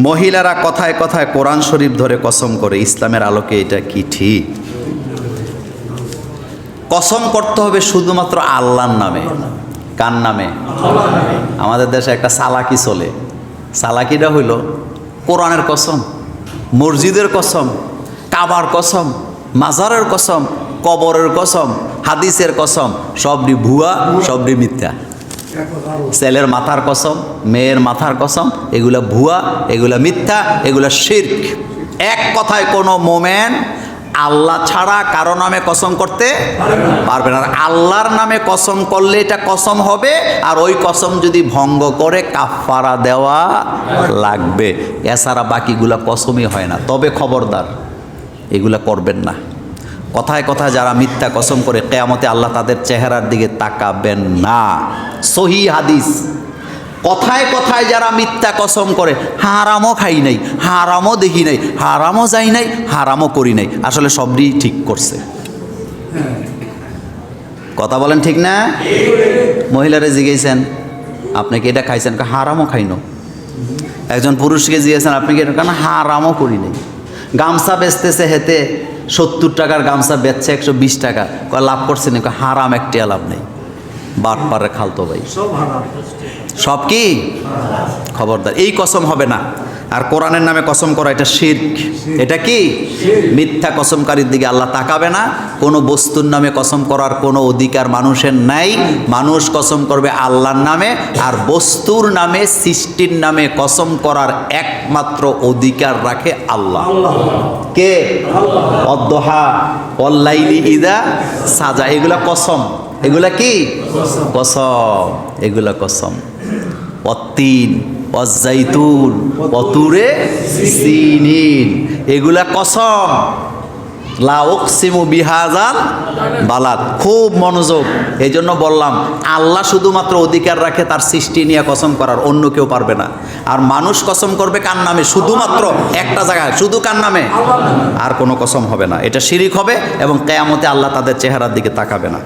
মহিলারা কথায় কথায় কোরআন শরীফ ধরে কসম করে, ইসলামের আলোকে এটা কি ঠিক? কসম করতে হবে শুধুমাত্র আল্লাহর নামে। কার নামে? আমাদের দেশে একটা সালাকি চলে। সালাকিটা হইল কোরআনের কসম, মসজিদের কসম, কাবার কসম, মাজারের কসম, কবরের কসম, হাদিসের কসম, সবটি ভুয়া, সবটি মিথ্যা। ছেলের মাথার কসম, মেয়ের মাথার কসম, এগুলা ভুয়া, এগুলা মিথ্যা, এগুলা শিরক। এক কথায় কোনো মোমেন আল্লাহ ছাড়া কারো নামে কসম করতে পারবে না। আর আল্লাহর নামে কসম করলে এটা কসম হবে, আর ওই কসম যদি ভঙ্গ করে কাফারা দেওয়া লাগবে। এছাড়া বাকিগুলা কসমই হয় না। তবে খবরদার, এগুলা করবেন না। কথায় কথায় যারা মিথ্যা কসম করে, কিয়ামতে আল্লাহ তাদের চেহারার দিকে তাকাবেন না। সহি হাদিস। কথায় কথায় যারা মিথ্যা কসম করে, হারামও খাই নাই, হারামও দেখি নাই, হারামও যাই নাই, হারামও করি নাই, আসলে সবই ঠিক করছে। কথা বলেন ঠিক না? মহিলারা জিজ্ঞেসেন আপনি কি এটা খাইছেন? হারামও খাইনো। একজন পুরুষকে জিজ্ঞেসেন আপনি কি এটা? কেন? হারামও করি নাই। গামছা বেচতেছে, হেতে 70 টাকার গামছা বেচছে 120 টাকা, লাভ করছে না? হারাম একটা লাভ নেই। বাট পারে খালতো ভাই, সব কি? খবরদার, এই কসম হবে না। আর কোরআনের নামে কসম করা এটা শিরক। এটা কি? মিথ্যা কসমকারীর দিকে আল্লাহ তাকাবে না। কোনো বস্তুর নামে কসম করার কোনো অধিকার মানুষের নাই। মানুষ কসম করবে আল্লাহর নামে, আর বস্তুর নামে, সৃষ্টির নামে কসম করার একমাত্র অধিকার রাখে আল্লাহ। কে? অদ্দোহা ওয়াল্লাইলি ইযা সাজা, এগুলা কসম। এগুলা কি? কসম। এগুলা কসম। অত্তিন, অজাইতুন, অতুরে সিনিন, এগুলা কসম। লা উকসিমু বিহাযাল বালাদ। খুব মনোযোগ। এই জন্য বললাম, আল্লাহ শুধুমাত্র অধিকার রাখে তার সৃষ্টি নিয়ে কসম করার, অন্য কেউ পারবে না। আর মানুষ কসম করবে কার নামে? শুধুমাত্র একটা জায়গায়, শুধু কার নামে? আর কোনো কসম হবে না। এটা শিরিক হবে, এবং কিয়ামতে আল্লাহ তাদের চেহারার দিকে তাকাবে না।